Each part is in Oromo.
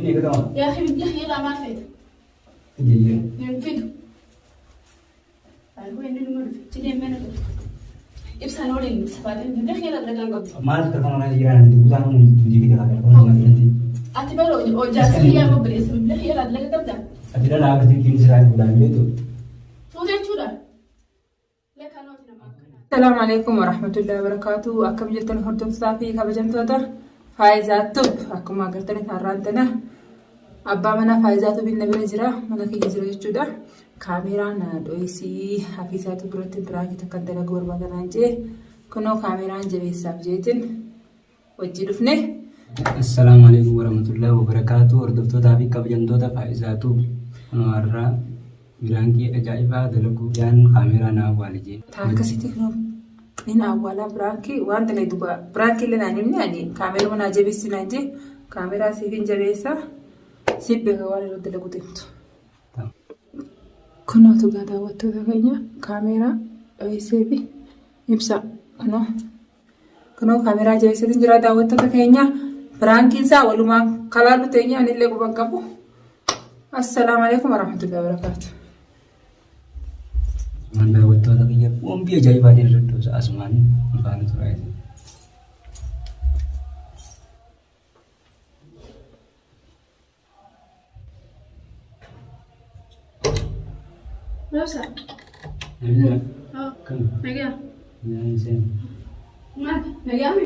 فيني كده يا أخي بدي أخي يلا ما فيت تجي ينفيدو هو إنه نمر تجي من هذا إبسا نورين بعدين بدي أخي يلا بدنا نقول ما تكلم أنا يجينا ندوس أنا ندوس كده كده ما نجي أتبرو أو جالس يا مبري اسم بدي أخي يلا بدنا تبدأ أتلا لا بس تيجي سرعة كده بيتو فوزي شورا لك أنا وتنا معك السلام عليكم ورحمة الله وبركاته. أكم جلتن هردوك صافي كبجمتوتا فايزاتو أكما قلتني ثارانتنا أبا منا فايزاتو بالنبي جرا منا كي جرا جودا كاميرا نادويسي حفيزاتو برت براكي تكدلا غور بدنانجي كنو كاميرا جبي سبجيتن وجدفني. السلام عليكم ورحمة الله وبركاته. هردوك تافي كبجمتوتا فايزاتو نوارا Bilangi ajaa'ibaa dalaguu yaan kaameeraa naa awwaalijee. Akkasitti kun inni awwaalaa biraakii waan ta'e duuba biraakii illee naan himne ani kaameeraa mana jabeessi naan jee kaameeraa siifin jabeessa siif beeka waan irratti dalagu deemtu. Kunuutu gaa daawwattoota keenya kaameeraa dhabeessee fi ibsa kunoo kaameeraa jabeesseetiin jira daawwattoota keenya biraankiin isaa walumaa kalaallu teenya anillee quban qabu. Assalaamu alaikum warahmatullahi wabarakatuh. Manda waktu ada kerja, umbi aja ibadah itu asman, bukan itu aja. Berapa? Iya. Oh, Kan. lagi ya? Ya ini. Mak, lagi apa?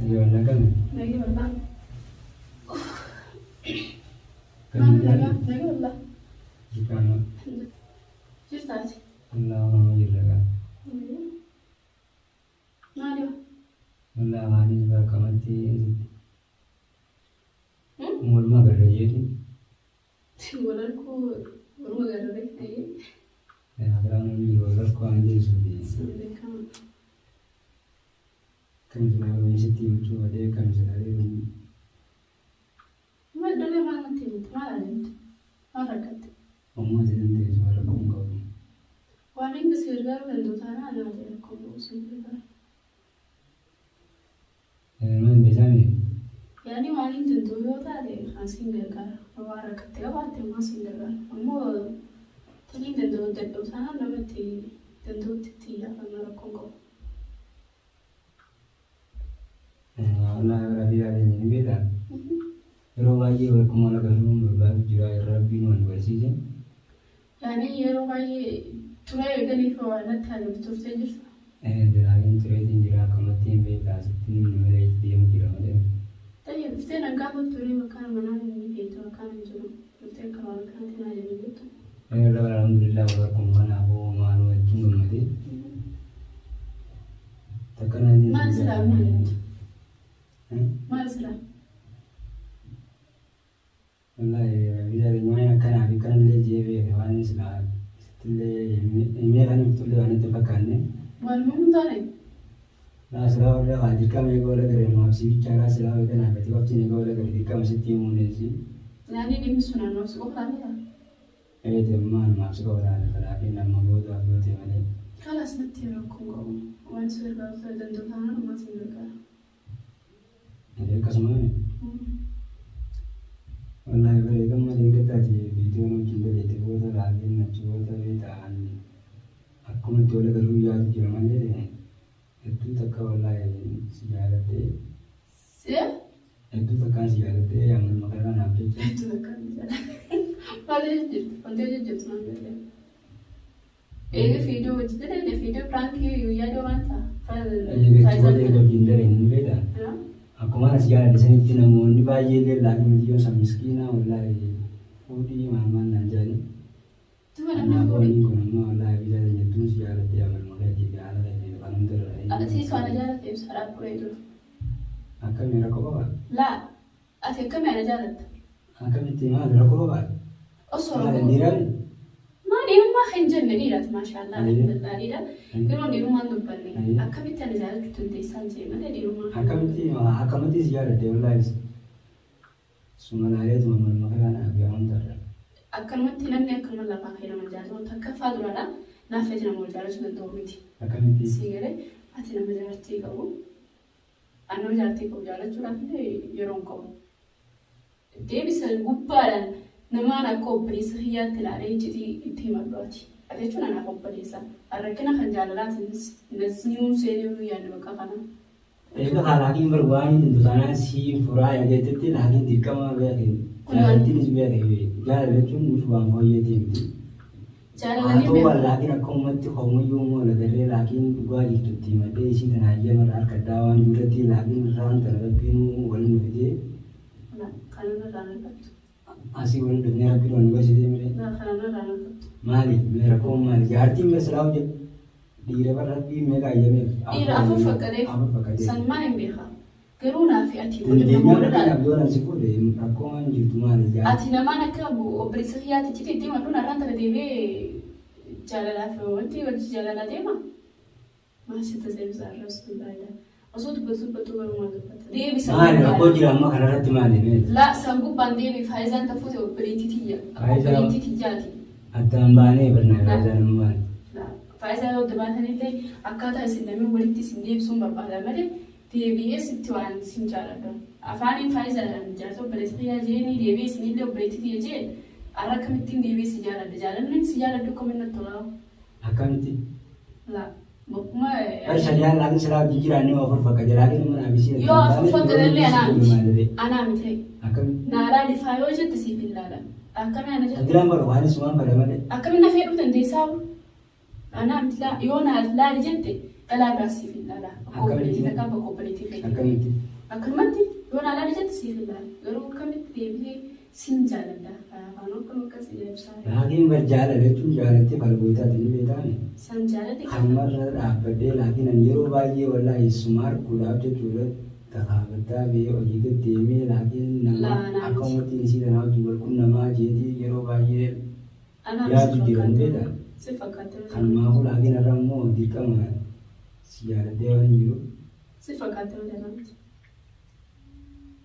Iya lah kan. Lagi apa? Kan Lagi apa? jika Cerita aja. Allah iya kan. Mana? Allah hari ini berkamati. Mulma berjaya. Bulanku rumah gara deh aja. Ya orang ini bulanku anje sudah. Sudah kan. Kami sudah mengisi tim sudah deh kami sudah ini. Mana dulu mana tim mana ada? Mana kat? Oma jadi deh suara kongkau. Waning kesirgar bentuk tanah ada aja kongkau sirgar. Mana bisa nih? Yani waning tentu yo tadi asing sirgar. Awara kat ya wate masing sirgar. Amo tadi tentu tentu tanah nama ti tentu ti ya kamera kongkau. Allah Rabbi ada ini beda. Kalau lagi berkumala kerumah berbagi jurai Rabbi nuan bersih. Yani yero bayi turai gani ko na tare betul saja. Jelasin trading jera kamati beda seperti numero itu kira ada. Tapi kita nak kamu turai makan mana ni itu makan itu. Kita kalau makan itu aja begitu. Alhamdulillah berkumala aku malu itu mati. Takkan aja. Masalah mana? Masalah. Allah bisa dimana kan abi kan le jebe hewan sila le email kan itu le ane tebakan ne. Malu mana? Nah sila orang hadir kami ko le kere masih bicara sila kan abi tu apci ne ko le kere kami mesti timun ne si. Yani dia misunan nafsu kau kan ya? Teman masuk orang kalau abi nama bodoh abi tu mana. Kalau seperti orang kongkong, orang sirgar tentu tanah masih sirgar. Jadi kasih Wallahi bare kan ma dinga ta je bidiyo no kin da te ko da ragin na ci wata be ta an akuma dole da ruya ji ma ne ne etu ta ka wallahi sigarate etu ta kan sigarate ya mun magana na ce Itu kan. Paling jadi jangan bela. Video itu deh video prank ya do manta. ini ko de ko kin da ne be da aku mana siapa di sini tina mau ni bayi le lagi video sama miskina wallahi udi mama nanjani Tu mana anak nak ini bodi? kono wallahi bisa nyetu siapa dia mereka jadi ala ini kan untuk Si suara jalan tu sarap pura itu. akan mera ko ba La, asal kami ada jalan. akan itu mah mera ko ba Oh ala sorry. diran Ma dia mah henjen ni dah, mashallah. Alhamdulillah dia. Kalau di rumah tu balik. Aku kita ada jalan tu di sanjay. Mana di rumah? akan itu siapa dia wallahi semua hari itu mama makanya abi antar Akan mati namni akan malah pakai nama jalan. Tak kafal dulu lah. Nafas nama jalan sudah dormiti. akan itu Sigere, ati nama jalan tiga bu. Anu jalan tiga jalan tu lah ni yorong kau. deebisan gubbaadhaan namaan akka obboleessa hiyyaatti ilaalee ijjitii itti himadhuati. Ati jechuun anaaf obboleessa. Rakkina kan jaalalaatiinis nasinuun seenuu yaadne bakka kana. Egaa haalaatiin barbaadni tuntutanaa si furaa yaadatetti laakiin dirqama beekin. Jaalattiinis beekin. Jaalala jechuun nuti waan fooyyatee miti. Jaalalanii beekin. Haa laakiin akka uummatti homuyyuu immoo lagarree laakiin dhugaa jirtutti maddee isii kana hayyama harka daawaan duratti laakiin irraan kana rabbiin wal nu fidee. Kanuma irraan argattu. Asii wal dhufnee rabbiin wal nu barsiisee mire. Kanuma irraan argattu. Maali? Rakkoon maali? Jaartiin meeshaa hojjetu. Dhiira barabbii meeqa ayyameef? Dhiira afur fakkadee. Sanumaan hin beekaa. Garuu naaf ati rakkoon jirtu maali? Ati namaan akka obboleessa hiyyaatti itti maluun har'aan tana deemee jaalalaaf wanti wajji jaalala deema. Maasitti seebisaa irraas kun baay'ee. Osoo dubbatu barumaa dubbata. Deebisa. Maali rakkoo jira amma kanarratti maali? La sangubbaan deebii faayizaan tafuute obboleettii tiyya. Obboleettii tiyyaati. Addaan baanee barnaa faayizaan maali? Faayizaa yoo dabaatanillee akkaataa isin namni walitti isin deebisuun barbaada malee deebi'ee sitti waan isin jaaladha. Afaaniin faayizaadhaan jaarsa obboleessa hiyyaa jeeni deebi'ee isinillee obboleettii tiyya jeen har'a akkamittiin deebi'ee si jaaladha. Jaalalli si jaaladhu akkamitti tolaa? Akkamitti? La bokkuma. Arsha jaalalli silaa jijjiiranii ofir fakka jalaalee nama abisii. Yoo afur fakkatallee anaa miti. Akkamitti? Naalaa lifaa yoo jette siif hin laala. Akkamitti ana jette? Agiraan bara waan isumaan fada malee. Akkamitti na fedhu dandeessaa? Ana mitla yoo naaf jette dhalaa biraa siif hin laala. Obboleettii takkaa bakka obboleettii fayyadamu. Akkamitti? Akkanumatti yoo naaf jette siif hin laala. Garuu akkamitti deebi'ee siin jaaladha. Afaan akkas ibsaa. Laakiin bar jaalala jechuun jaalattee falgoitaati ni beekame. San jaalate. Hammarra dhaabbadhee laakiin ani yeroo baay'ee wallaahi sumaar kuudhaaf jechuudha. Takaabataa bee hojii gad deemee laakiin nama akka uummattiin isii tanaa wajjin wal quunnamaa jeetii yeroo baay'ee yaadu jiran beekama. Kan maafu laakiin irra immoo dirqama si jaalatee waan hin jiru. Si fakkaatee waan jedhamti.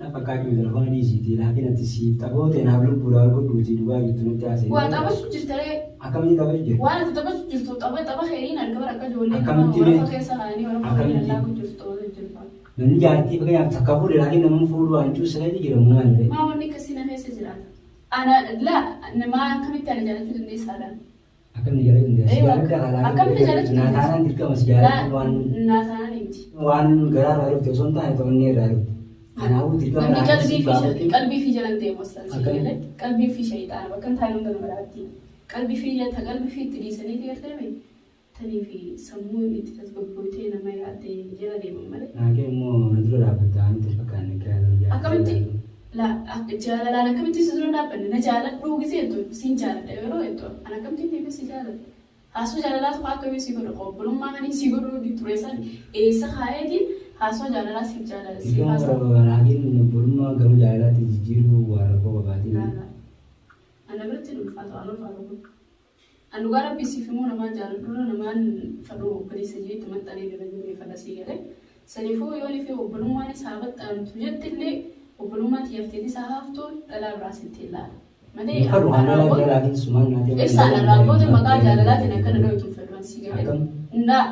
Na fakkaachuu telefoona dhiisiiti laakiin ati si taphootee naaf lubbuudhaa wal godhuuti dhugaa jirtu nutti haasa'e. Waa taphachuu jirtaree. Akkamitti taphachuu jirtu? Waan ati taphachuu jirtu tapha heeriin argama akka ijoollee akkamitti warra keessa haanii warra fuudhanii lallaabu jirtu jirtu. Namni jaartii fakkeenyaaf takka fuudhe laakiin namni fuudhu waan cuusaa jedhamu maali? Maa wanni akkasii na keessa jiraata. Ana namaa akkamitti ana jaalachuu dandeessaadhaan? Akkamitti jaalachuu akkamitti jaalachuu naataanaan dirqama si jaalachuu waan naataanaan miti. Waan garaa irraa dhufte osoo hin taane ta'onni irraa dhufte. Kanaafuu dirqama qalbii fi jalan deemu asxaan qalbii fi shayitaana bakka hin taane hunda nama dhaabdi. Qalbii fi itti dhiisanii gargaarame tanii fi sammuu itti tasgabbootee nama yaaddee jala deeman malee. Naagee immoo na dura dhaabbataa nuti fakkaanne gaazexaa. Akkamitti jaalalaan akkamitti si dura dhaabbanne na jaaladhuu gisee siin jaaladha yeroo hedduu ana akkamitti deemee si jaaladha. Haasoo jaalalaa tokko akkamii si godhu obbolummaa kanii si godhu tureessan eessa kaayeetiin haasoo jaalalaa si jaalala. Si haasoo naagiin obbolummaa gama jaalalaatti jijjiiruu waa rakkoo babaatiin. Ana biratti dhuunfaatu waan ulfaatu kun. An dhugaa rabbii siif immoo namaan jaaladhu namaan fadhuu obboleessa jeetti maxxanee dabalatuu fadhasii galee. Saniifuu yoo fi obbolummaan isaa baxxantu jettillee obbolummaa xiyyeeffatee isaa haftuu dhalaa biraa sitti ilaala. Malee ibsaan raakoote maqaa jaalalaatiin akka dhadhootuuf fedhan si galee. Ndaa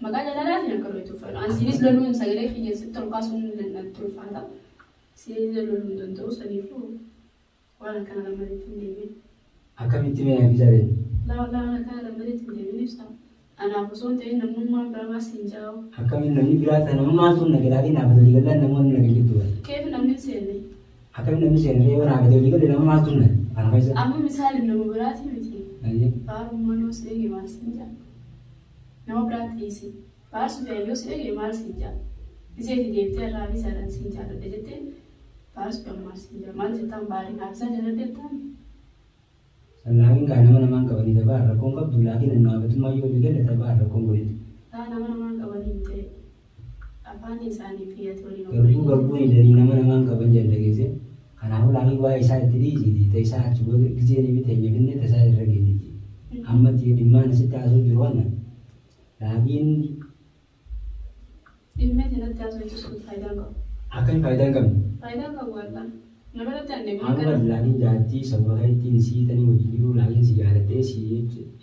maqaa jaalalaatiin akka dhadhootuuf fedhan. Ansiinis loluun sagalee xiyyeessitti ol kaasuun natti ulfaata. Siinis loluun danda'u saniifuu waan akkana lammaatti hin deebiin. Akkamitti mee abidaaleen? Waan akkana lammaatti hin deebiin ibsa. Anaaf osoo hin ta'in namummaan biramaas hin jaa'u. Akkamitti namni biraa ta'e namummaan sun nagalaatiin dhaabbatanii galaan namoonni nagalchituudha. Keef namni seenne. Akkamitti namni seenne yoo dhaabbatanii galee namummaan sun kana fayyisa. Amma misaaliin nama biraati miti. Baarummaa yoo si eege maal siin jaa? Nama biraatti dhiisi. Baarsu ta'e yoo si eege maal siin jaa? Iseeti deemtee irraa fi saadhaan siin jaalladha jettee baarsu ta'e maal siin jaa? Maal jettaan baarii naafsaa jaalladha jettaan? Laakiin kan nama namaan qabanii taphaa rakkoon qabdu laakiin naafatummaa yoo biqilde taphaa rakkoon godhiti. Nama namaan qabanii ta'e afaan isaanii fi ati waliin oolanii. Garbuu hidhanii nama namaan qaban jala geesse. Kanaafuu laakiin waa isaa itti dhiisiti ta'e isaa achi booda gisee ni bitee finne tasaa irra geessiti. Amma dhimmaan asitti haasoo jiru waan laakiin. Dhimma jalatti haasoo jechuun faayidaa qabu. Akkam faayidaa hin qabne? Faayidaa qabu waan namarratti adeemu akka laakiin jaartii sababa ittiin isii tanii hojii jiru laakiin si jaalattee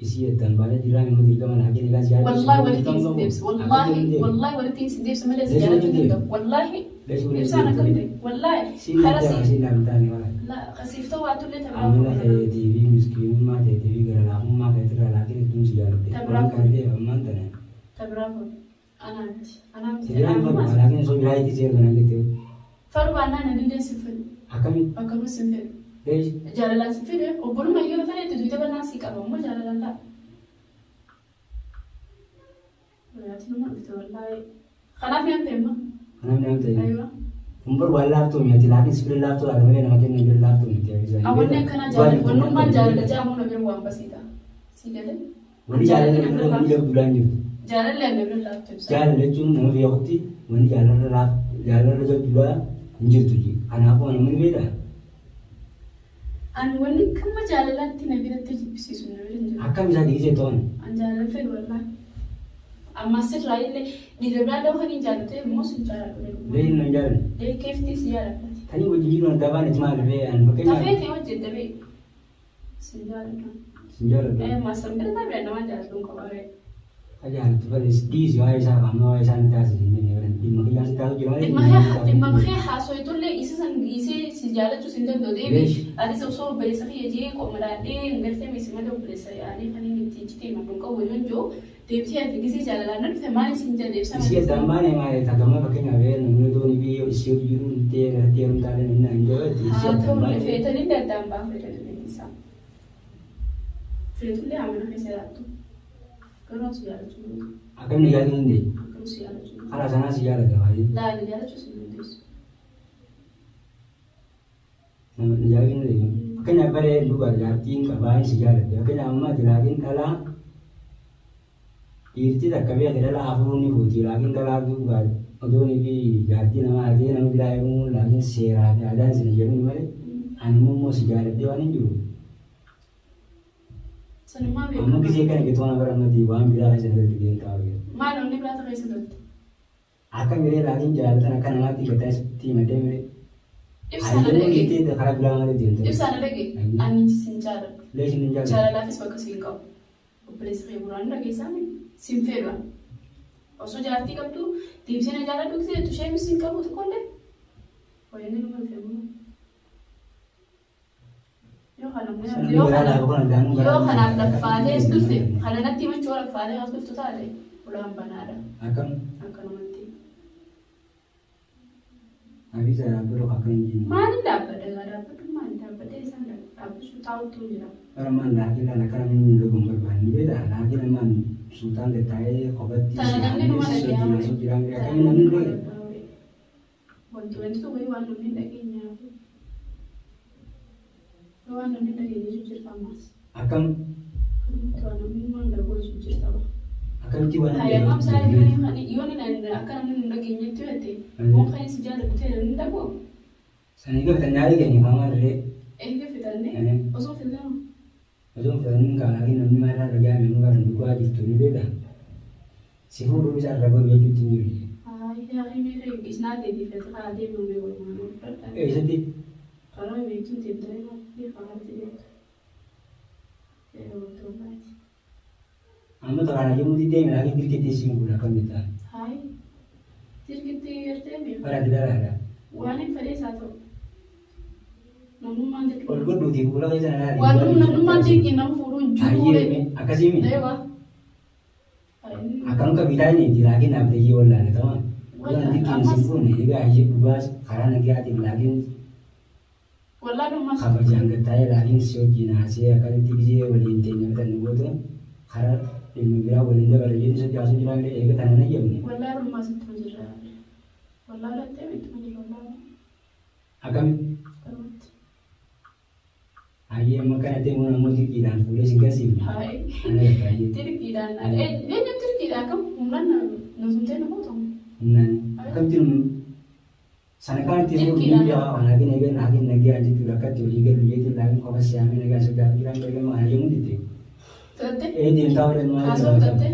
isii addaan baala jiraan immoo dirqama laakiin egaa si jaalatte. Wallaahi walitti si deebisa malee si jaalatte wallahi ibsaan akka ta'e wallahi. Si laaftaane waan. La kasifta waktu le Amina tabra. TV miskin mah TV gara mah kayak terlalu itu sejarah deh. Orang kali dia mantan. Tabra ko. Anam. Sejarah itu lagi so biaya itu sih dengan gitu. Faru bana na dinde sifil. Akam Akamu sifil. deh Jalalan sifil. Obulu ma yo fane tu dite bana sika mo jalalan la. Berarti nomor itu wallahi. Kana fi antema. mana nanti. Aywa. Umur wala tu mati lagi sebelum laptu ada mana nama jenis beli laptu mati bisa. Awalnya kana jalan, wannan man jalan da jamu na bin wan basita. Sika de. Wani jalan le mana dia bulan ju. Jalan le ne bin laptop. Jalan le cuma nama dia waktu wani jalan le jauh juga injil tuji. Anak aku mana beda. An wani kuma jalalan tina bin ta bisi sunna bin. Akam bisa dikisah tuan. An jalan fe wallahi. Amma sir raile di debra da hani jalan te mo sun jalan ko. Lain menjalan. De kefti siya. Tadi wajib jiru nanti apa nih cuma ada an pakai. Tapi te wajib dabe. Sinjalan. Senjata. Masam bin ta bin na jalan dun ko bare. Aja tu pada di sini ayah kamu ayah santai sih ini orang di mana yang kita tahu gimana. Di makhe so itu le isi sijala tu sinda do de adi so bari sahi je ko mara de ngarte mi sima do presa ani khani ni ti ti ma ko won jo de ti ati kisi jala nan te mani sinja de sa Isi tambah nih mah tagama pakai ngawe nunggu tuh nih bio isi jiru nanti nanti orang tadi nih nanti isi tambah. to fe to ni da tamba fe to ni sa fe to le amana fe se ratu karo su jala tu Akan nih kali ini. karo su jala tu Kalau sana sih jalan deh kali. la ni jala tu su ni Jalan ini. Akan apa deh dua jatin kabain sih jalan. Akan amma dilagin kala. Irti tak kabe ada lah afur nih buti lagin kala dua. Odo nih bi jatin nama bilayu lagin serah ada sini jadi mana. Anu mau sih jalan dia nih juga. sanuma be Amma kisi kan gitu orang orang mati wang bilang aja dari dia tahu ya. ma no ni brata fe se do Akan mere lagin jalan akan mati kita seperti macam mere. ifsana Ayo lagi kita dah kalau bilang ada dia. ifsana lagi ani sinjara Lesin jalan. Cara la fis bakasi ko. O place re buran lagi sami. Sim feba. O so jarti kam tu tip se na jara tu se tu shay misin ka tu kolle. O yene no mal febo. Yo khala mo yo khala la fade stufte. Khala natti man chora fade ha stufte tale. Ulah banada. Akan Manti. habis saya baru akan ini. Man dapat man dapat sana. Abu su tahu tu jira. Orang mana lagi lah nak kami logo berban beda. Lagi memang sultan detai obat di Tanah kami rumah lagi sini ya. masuk jirang dia kami nanti lagi. Bantu itu gue wan ni lagi nya. Wan ni lagi ni jujur pamas. Akan Tuan ni man dah gue jujur tahu. tiwan. Ayah mam saya ni kan ioni na akan ni lagi ni tu ate. Mau kan sejarah betul ni dah go. Sana juga kita nyari kan ni mama deh. Ke fitan ni. Osok fitan. Macam film kalau lagi nanti mana lagi anu kan dua itu ni beda. Siapa dulu bisa ragu dia itu sendiri. Ya ini ni isna de di fitan ada yang mau mana. Sedih. Kalau itu tidak ada ni kalau tidak. Ya betul baik. Anu tak lagi mesti dia lagi diri kita sih mula kan kita. Hai. Tirkiti RTM. Pada tidak ada. Wani fare satu. Namun mandi. Kalau dua tiga bulan kita ada. Namun mandi kita furu juru. Akasimi. Dewa. Akan ka bitai ni lagi nak beli wala ni tahu. Nanti kita simpul ni juga aja bubas karena lagi ada lagi. Wala no mas. Kabar jangan tahu lagi siapa nasi akan tiga wala intinya kan nunggu tu. Karena ilmu bila wala indah wala jadi sejauh sejauh ni ega tanah ni ni. Wala no mas itu jera. Wala la teme itu jera wala. Akan aye makan nanti mau nama kiran boleh singgah sih. Hai. Anak aye. Tirkiran. Dia tirkiran kam umran nasunte na potong. Nan akan tu sana kan tiru dia lagi lagi aja tu rakat tu liga tu lagi kau masih amin lagi sudah kiran lagi mana yang itu. Tete. Dia tahu dan mana. Kaso tete.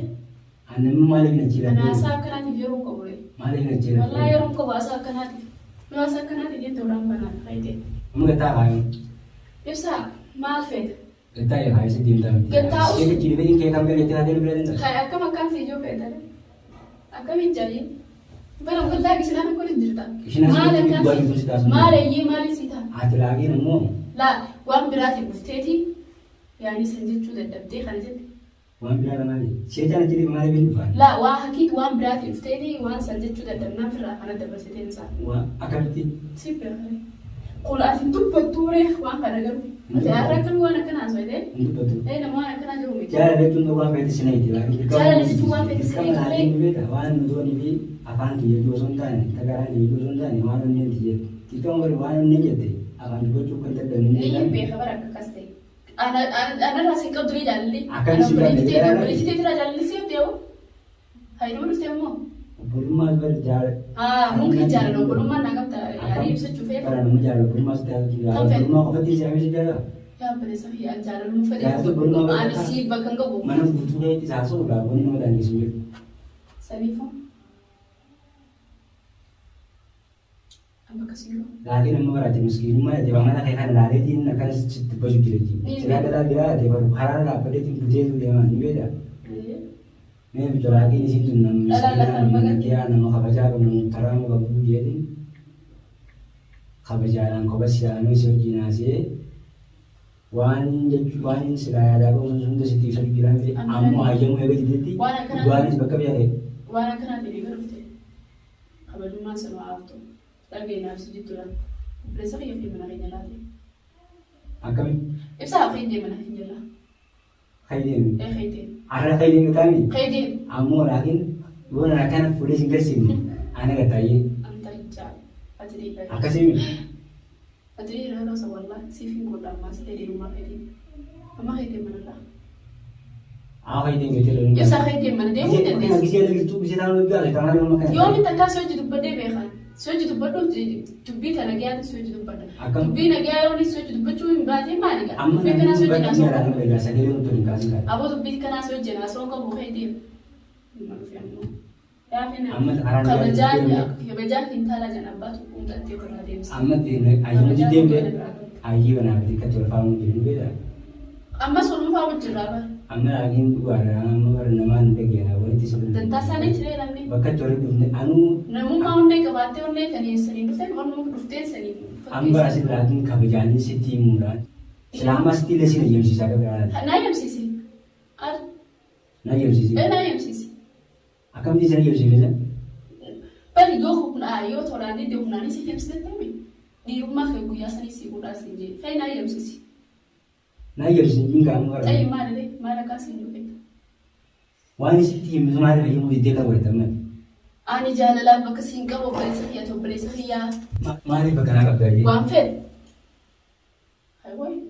Ane malik na cila. Ana asa kana di biru ko boleh. Malik na cila. Wala yorum ko asa kana di. No asa kana di dia orang bana. Haide. Kamu kata kayu. Bisa mal fet. Kata ya kayu sedih tahu. Kata us. Kita cili begini kayak kamu lihat ada berada. Kayak akam akan si jo fet. Akam injari. Baru kerja di sana aku dicerita. Kisah Malah itu kan buat sih. itu sih Malah iya malah sih ta. Ati lagi nemu. Lah, wan berarti busteti. Yani sanjit tu dah dapet kan jadi. Wan biar mana? Saya jangan jadi mana bin bukan. Lah, wah hakik wan berarti busteti wan sanjit tu dah dapet nafra ana dapat setensa. Wah akan ti. Sipir. Kalau asin tu betul wan kada garu. Ada arah kan wan akan asal deh. Untuk betul. Nama akan aja rumit. Cara dia tu wan beti sini itu lagi. Cara dia tu wan beti sini itu lagi. Beda. Wan dua ni bi akan dia dua sontan. Tagaran dia dua sontan. Wan ni dia. Kita orang wan ni jadi. Akan dua cukup kita ni. Iya, kabar aku kasih. Ana rasa kau tuli jalli. Akan sudah beli itu jalli siapa dia? Hai dulu siapa mau? Burma berjalan. Mungkin jalan burma nangkap tak. Hari bisa cuci. Karena nama jalan burma sudah jalan. Burma kau pasti siapa sih jalan? Ya pada sahi jalan lu pada. Ya tu burma. Ada si bahkan kau. Mana butuhnya itu satu lah. Kau ni nama dan kisah. Sabifo. Apa kasih kau? Lagi nama berarti miskin mana di mana kayak kan lari di nak cerita baju kiri. Sekarang dah dia ada baru haran lah pada tim putih tu dia mana ni beda. Ni bicara lagi di situ nama miskin nama dia nama kabajar nama terang babu dia ni. Kabajaran kabasian ni sejina sih. Wanin selaya ada pun sudah setiap satu bilang ni. Amu aja mu yang jadi. Wanin sebab dia ni. Wana kena diri kerja. Kabar rumah sama auto. Lagi nafsu jitu lah. Berasa kayak di mana kayaknya lagi. Akam. Bisa kayak di mana kayaknya lah. Kaidin. Kaidin. Ada kaidin kami. Kaidin. Amu lagi. Gua nak kan polis ingkasi. Anak kata ye. Antar jam. Atiri. Akasih. Atiri rasa sawallah. Sifin kola mas di rumah kaidin. Mama kaidin mana lah. Kaidin betul. Bisa kaidin mana dia mungkin dia. Kisah lagi tu bisa tahu juga. Tangan orang makan. Yo minta kasih jadi berde bekan. Soji tu bado tubi tanah gaya tu soji tu bado. Tubi na gaya oni soji tu baju imbadi mari kan. Tubi kana soji na so. Abo tubi kana soji na so ka bukai dia. Ya fina. Kabajan hintala jana batu unta te ko radio. Amma te ayi dia be. Ayi wana be ka tor famu ni be da. Amma sunu fa wajin raba. Amma lagi wara amma naman be gena wani ti sabun. Dan tasane tire lamni. Bakka tor du anu namu maunde ka bate onne kani sani dufte onu dufte sani. Amma asin latin kabajani siti mura. Selama stile sini yem sisa ka ba. Na yem sisi. Ar. Na yem sisi. Na yem sisi. Akam di sini yem sisi. Pari yo hukna yo torani de hukna ni si yem sisi tami. Di rumah ke guya sani si kuda sinje. Kai na yem sisi. Na yem sisi jinga amara. Ai mare ka sinju ke. Wani siti yem zuma da yemu de ka wa tamam. Ani jalala baka singa wo bari sahiya to bari sahiya. Mari baka na ka gaji. Wan fet. Ai wai.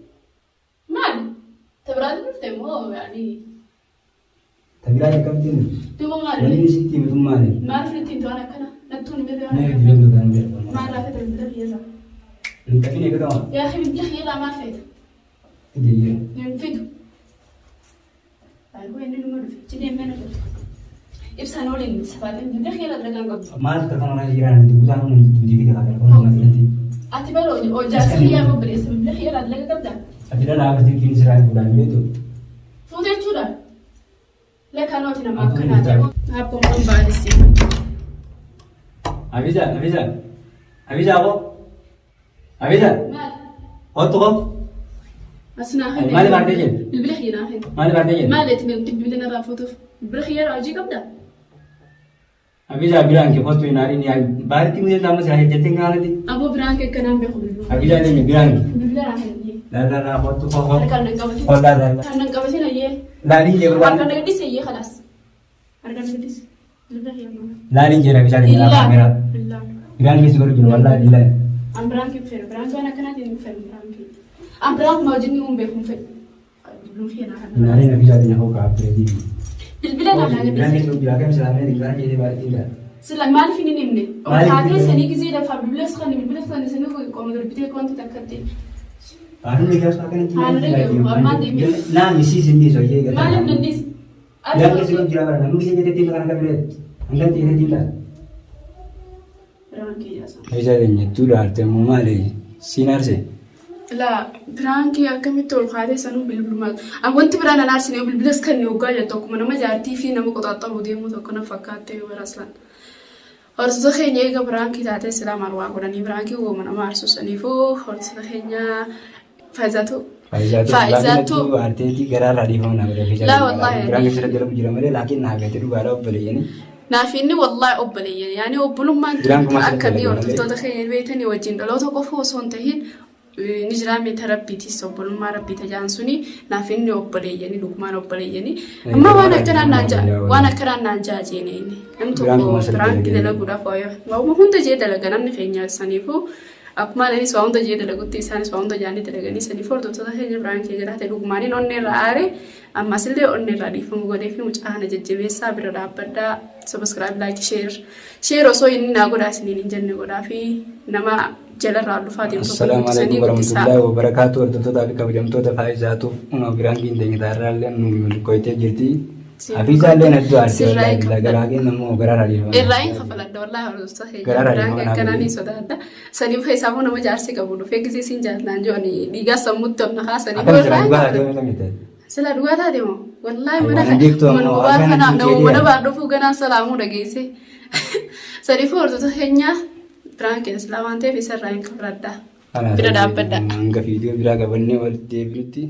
Man. Tabrad nufte mo yani. Tabrad kam tin. Tu mo ngare. Wani siti yem zuma ne. Mar fitin to ana kana. Natun be be. Na yem dilem do kan be. Mar la fet be yeza. Ni ka fine ka dawa. Ya akhi bi yela mar fet. Ndiye. Ni fitu. Ai wai ni mo do fit. Ni mena do. Ibsa nolin sabatin bi yela dragan go. Mas ka kana jiran di bukan di video ka ko ma ti. Ati balo o jasiya mo bari sabi bi yela dragan tabda. Ati la ba ti kin sira ko dan yeto. Fude chuda. Le kanoti na makana ta. Hapo mo ba disi. Avisa ako. Avisa. Mal. Otto ko. Asna Ay, mali barte jen. Bilbil hina hin. Mali barte jen. Malet min tibbil na rafoto. Bilkhiyar aji kabda. Avisa bilang ke foto inari ni barti mu nama saya jetting ngala di. Abu bilang ke kanam be khulu. Avisa ni bilang. Bilbil rahin ye. La foto ko. Kan nang kabati. Oh la. Kan nang kabati na ye. Lari je berban. Kan nang dis ye khalas. Kan nang dis. Bilbil ya mama. Lari je Avisa ni kamera. Billah. Bilang ke siguro jun wallahi billahi. Ambran ke fer. Ambran ko na kana din fer ambran ke. Ambran ma jinni umbe kum fer. Bilbil hina kan. Nari Avisa ni ho ka predi. Bilbil na kana Bilang dis. ke bilang ke selama ni kan jadi barti dah. Sila mal fini nimne. Hadi seni gizi da fa bilbil khani seni ko mo bite ko anta takati. Baru ni kas akan Di. Na misi sindi so ye gata. Malam nandis. Ya ke siguro jira bara namu kisi jadi tim kan kabile. Angkat ini tim dah. Ranki ya sa. Avisa ni tu dah temu male sinar se. La branki akami tol khade sanu bilbil mal. Awanti brana nar sini bilbilas kan ni uga ya to kuma na majarti fi na ko tatta budi mu to kana fakate wa raslan. Horsiisa keenya eega biraankii taatee silaa marwaa godhanii biraankii uumama nama aarsusaniifuu horsiisa keenya faayizatu. Faayizatu. Arteetii garaarraa dhiifamu nama dafee Laa wallaahi. Biraan keessa dalagu jira malee laakiin naafete dhugaadhaa obboleeyyanii. Naafinni wallaahi obboleeyyanii yaani obbolummaan akkamii hordoftoota keenya beekanii wajjin dhaloota qofa osoo hin tahiin ni jira meeta rabbiitis obbolummaa rabbii tajaan suni naafinni obboleeyyanii dhugumaan obboleeyyanii amma waan akkanaan naan jaajeene namni tokko biraankii dalaguudhaaf waa'uma hunda jee dalaga namni keenya saniifuu akkuma anis waa hunda jee dalagutti isaanis waa hunda jaanii dalaganii saniif hordoftoota keenya biraankii jiraate dhugumaaniin onnee irraa aare ammas illee onnee irraa dhiifamu godhee fi mucaa kana jajjabeessaa bira dhaabbadhaa subscribe like share osoo inni naa godhaa isiniin hin jenne godhaa fi nama jalarraa dhufaa deemtu. Assalaamu alaikum warahmatullahi wabarakatuh. Hordoftoota fi kabajamtoota Faayizaatu biraankiin deeggarraa illee nu koyitee jirti. Hafiizaallee naddu aartee garaageen namoo garaarraa dhiifamu. Irraa hin kafaladha wallaahi hordoftoota keenya biraanki akkanaa ni sodaadha. Saniif isaafuu nama jaarsi qabu dhufee gisee siin jaallaan jiru dhiigaa sammuutti onna kaasanii irraa sila dhugaa taate moo wallaahi mana baadhufuu ganaa salaamuu dhageesse. Saniif hordoftoota keenya biraankii silaa waan ta'eef isarraa hin kafaladha. Bira dhaabbadha. Hanga viidiyoo biraa qabannee walitti deebinutti.